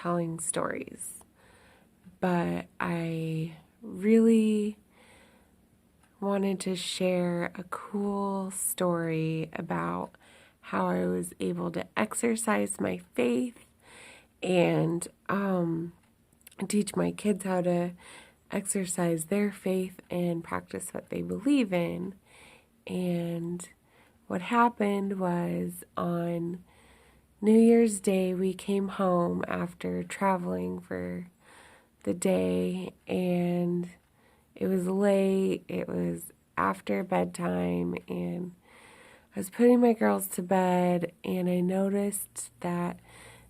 telling stories, but I really wanted to share a cool story about how I was able to exercise my faith and teach my kids how to exercise their faith and practice what they believe in. And what happened was on New Year's Day, we came home after traveling for the day, and it was late. It was after bedtime, and I was putting my girls to bed, and I noticed that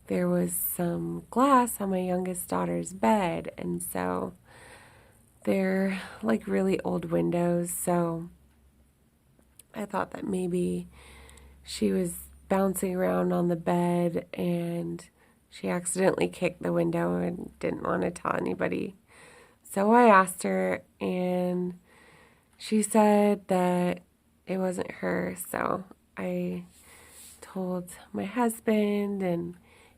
there was some glass on my youngest daughter's bed, and so they're like really old windows, so I thought that maybe she was bouncing around on the bed and she accidentally kicked the window and didn't want to tell anybody. So I asked her, and she said that it wasn't her. So I told my husband, and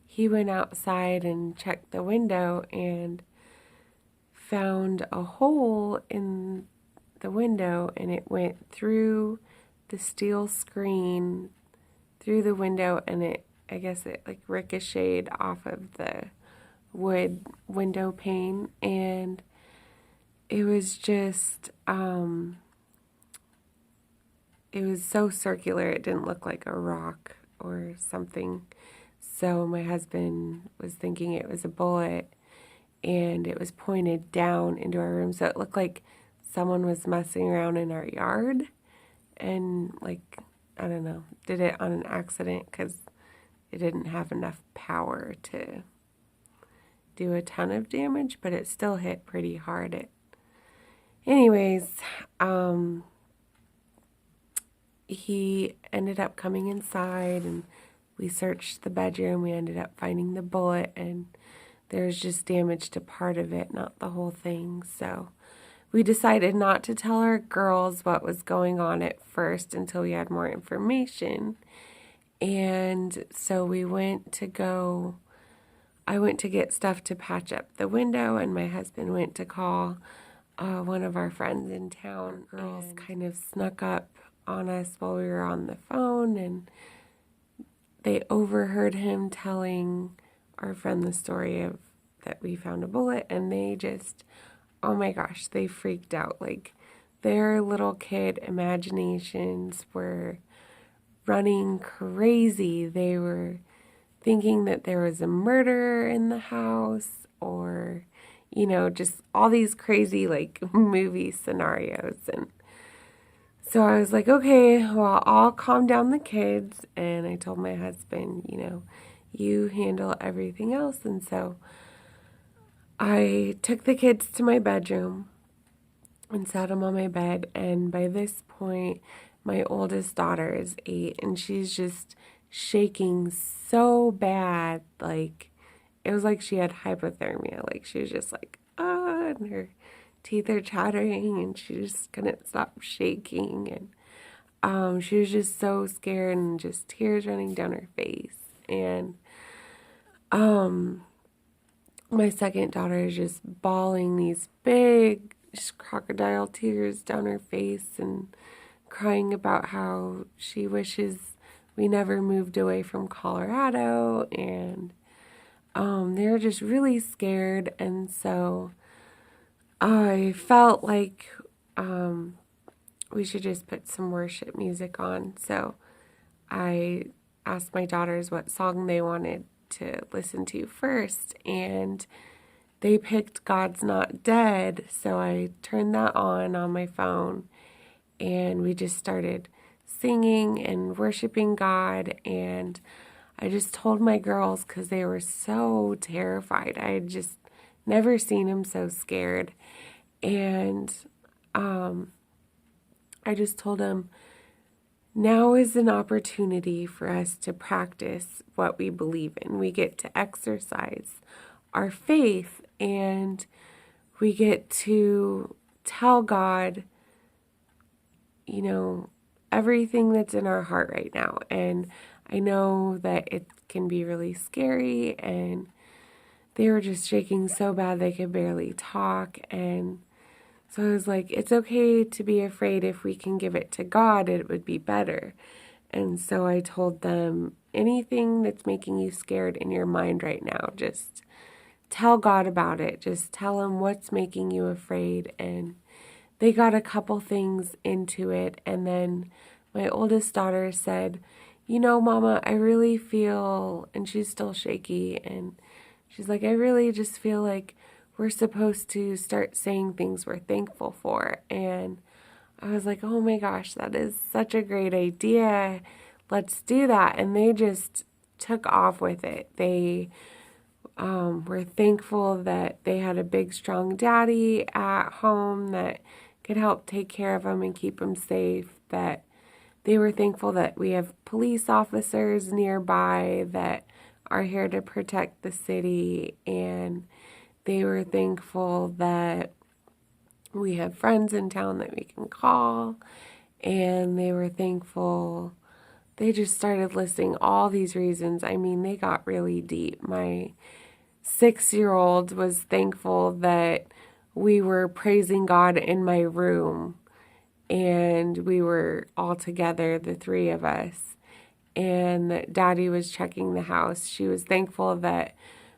he went outside and checked the window and found a hole in the window, and it went through the steel screen through the window, and I guess it like ricocheted off of the wood window pane, and it was just it was so circular, it didn't look like a rock or something. So my husband was thinking it was a bullet, and it was pointed down into our room, so it looked like someone was messing around in our yard and, like, I don't know, did it on an accident because it didn't have enough power to do a ton of damage, but it still hit pretty hard. Anyways, he ended up coming inside, and we searched the bedroom. We ended up finding the bullet, and there was just damage to part of it, not the whole thing. So we decided not to tell our girls what was going on at first until we had more information. And so I went to get stuff to patch up the window, and my husband went to call one of our friends in town. Our girls kind of snuck up on us while we were on the phone, and they overheard him telling our friend the story of that we found a bullet, and they just, oh my gosh, they freaked out. Like, their little kid imaginations were running crazy. They were thinking that there was a murderer in the house, or, just all these crazy, like, movie scenarios. And so I was like, okay, well, I'll calm down the kids. And I told my husband, you handle everything else. And so I took the kids to my bedroom and sat them on my bed. And by this point, my oldest daughter is 8, and she's just shaking so bad. Like, it was like she had hypothermia. Like, she was just like, and her teeth are chattering, and she just couldn't stop shaking. And she was just so scared, and just tears running down her face. And my second daughter is just bawling these big crocodile tears down her face and crying about how she wishes we never moved away from Colorado. And they were just really scared. And so I felt like we should just put some worship music on. So I asked my daughters what song they wanted to listen to first, and they picked God's Not Dead. So I turned that on my phone, and we just started singing and worshiping God. And I just told my girls, because they were so terrified. I had just never seen them so scared. And I just told them, now is an opportunity for us to practice what we believe in. We get to exercise our faith, and we get to tell God, everything that's in our heart right now. And I know that it can be really scary, and they were just shaking so bad they could barely talk. And so I was like, it's okay to be afraid. If we can give it to God, it would be better. And so I told them, anything that's making you scared in your mind right now, just tell God about it. Just tell him what's making you afraid. And they got a couple things into it. And then my oldest daughter said, you know, Mama, I really feel, and she's still shaky, and she's like, I really just feel like we're supposed to start saying things we're thankful for. And I was like, oh my gosh, that is such a great idea. Let's do that. And they just took off with it. They were thankful that they had a big, strong daddy at home that could help take care of them and keep them safe, that they were thankful that we have police officers nearby that are here to protect the city, and they were thankful that we have friends in town that we can call, and they were thankful. They just started listing all these reasons. I mean, they got really deep. My 6-year-old was thankful that we were praising God in my room, and we were all together, the three of us, and that Daddy was checking the house. She was thankful that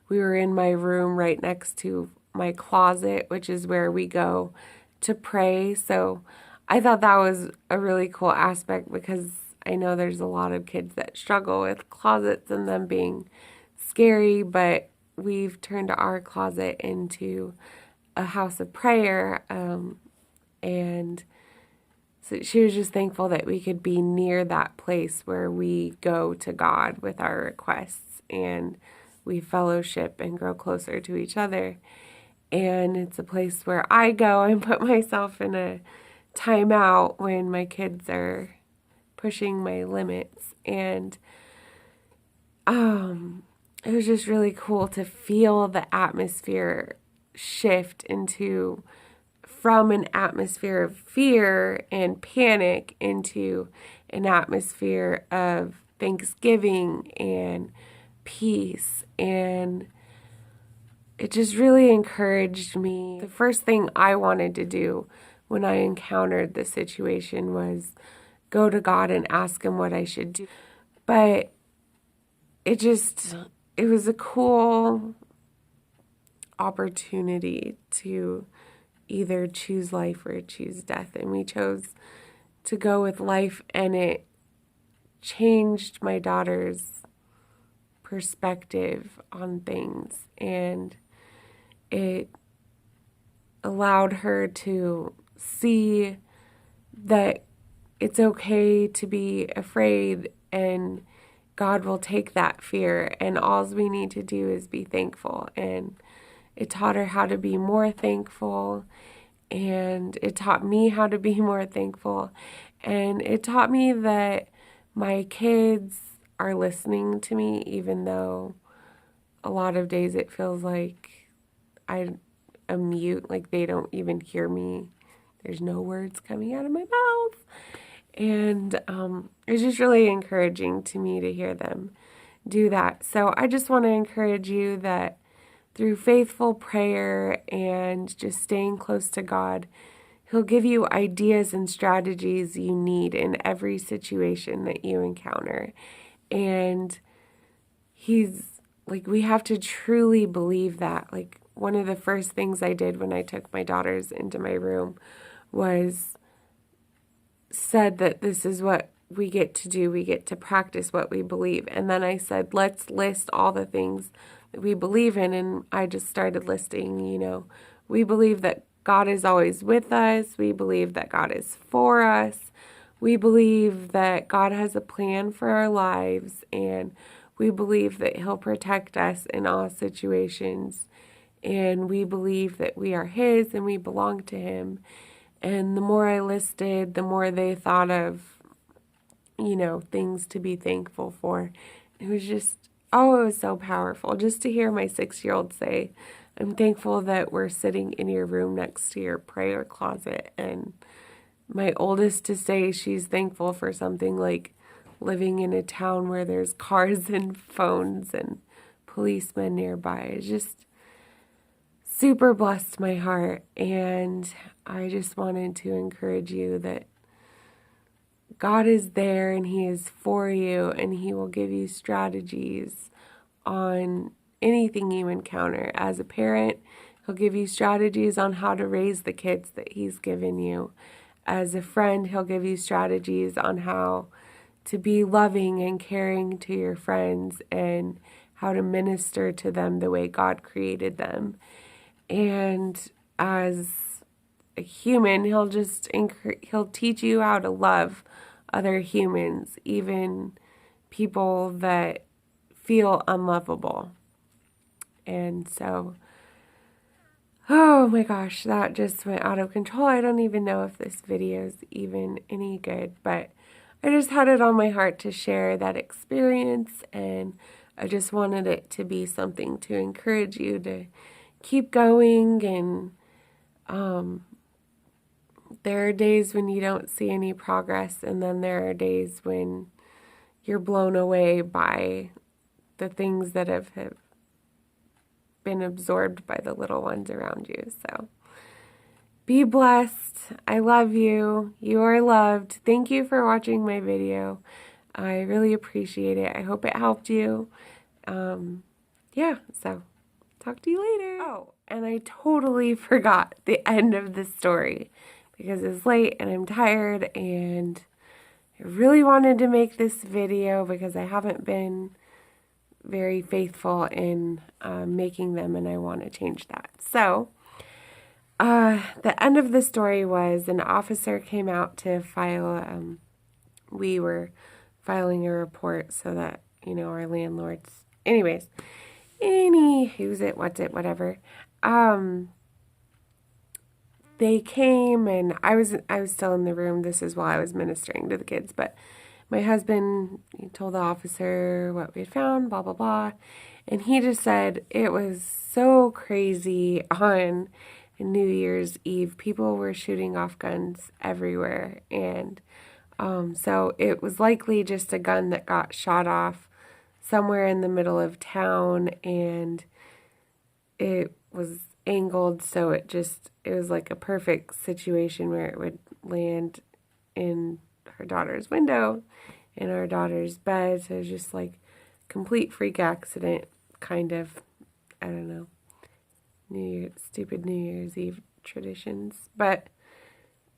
we were in my room right next to my closet, which is where we go to pray. So I thought that was a really cool aspect, because I know there's a lot of kids that struggle with closets and them being scary, but we've turned our closet into a house of prayer, and so she was just thankful that we could be near that place where we go to God with our requests, and we fellowship and grow closer to each other. And it's a place where I go and put myself in a timeout when my kids are pushing my limits. And it was just really cool to feel the atmosphere shift from an atmosphere of fear and panic into an atmosphere of thanksgiving and peace. And it just really encouraged me. The first thing I wanted to do when I encountered the situation was go to God and ask him what I should do. But it was a cool opportunity to either choose life or choose death. And we chose to go with life, and it changed my daughter's perspective on things, and it allowed her to see that it's okay to be afraid, and God will take that fear, and all we need to do is be thankful. And it taught her how to be more thankful, and it taught me how to be more thankful, and it taught me that my kids are listening to me, even though a lot of days it feels like I'm mute, like they don't even hear me. There's no words coming out of my mouth. And it's just really encouraging to me to hear them do that. So I just want to encourage you that through faithful prayer and just staying close to God, he'll give you ideas and strategies you need in every situation that you encounter. And he's like, we have to truly believe that. Like, one of the first things I did when I took my daughters into my room was said that this is what we get to do. We get to practice what we believe. And then I said, let's list all the things that we believe in. And I just started listing, we believe that God is always with us. We believe that God is for us. We believe that God has a plan for our lives. And we believe that he'll protect us in all situations. And we believe that we are his and we belong to him. And the more I listed, the more they thought of, things to be thankful for. It was just, it was so powerful just to hear my 6-year-old say, I'm thankful that we're sitting in your room next to your prayer closet. And my oldest to say she's thankful for something like living in a town where there's cars and phones and policemen nearby. It's just super blessed my heart. And I just wanted to encourage you that God is there and He is for you, and He will give you strategies on anything you encounter. As a parent, He'll give you strategies on how to raise the kids that He's given you. As a friend, He'll give you strategies on how to be loving and caring to your friends and how to minister to them the way God created them. And as a human, He'll teach you how to love other humans, even people that feel unlovable. And so, oh my gosh, that just went out of control. I don't even know if this video is even any good, but I just had it on my heart to share that experience, and I just wanted it to be something to encourage you to keep going. And there are days when you don't see any progress, and then there are days when you're blown away by the things that have been absorbed by the little ones around you. So be blessed. I love you. You are loved. Thank you for watching my video. I really appreciate it. I hope it helped you. Yeah, so talk to you later. Oh, and I totally forgot the end of the story because it's late and I'm tired, and I really wanted to make this video because I haven't been very faithful in making them, and I want to change that. So the end of the story was an officer came out to file, we were filing a report so that, our landlords, anyways, whatever. They came, and I was still in the room. This is while I was ministering to the kids, but my husband, he told the officer what we had found, blah, blah, blah. And he just said it was so crazy on New Year's Eve. People were shooting off guns everywhere. And so it was likely just a gun that got shot off somewhere in the middle of town. And it was angled, so it was like a perfect situation where it would land in her daughter's window, in our daughter's bed. So it was just like complete freak accident, kind of, I don't know, stupid New Year's Eve traditions. But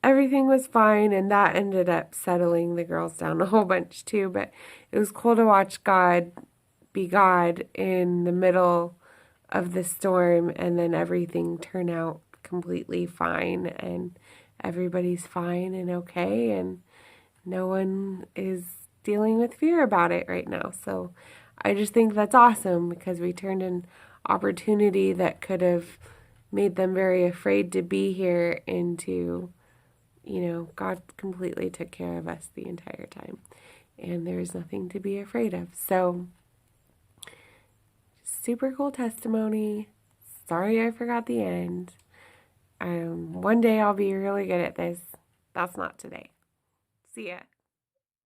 everything was fine, and that ended up settling the girls down a whole bunch too. But it was cool to watch God be God in the middle of the storm, and then everything turn out completely fine, and everybody's fine and okay, and no one is dealing with fear about it right now. So I just think that's awesome, because we turned an opportunity that could have made them very afraid to be here into, God completely took care of us the entire time, and there's nothing to be afraid of. So super cool testimony. Sorry I forgot the end. One day I'll be really good at this. That's not today. See ya.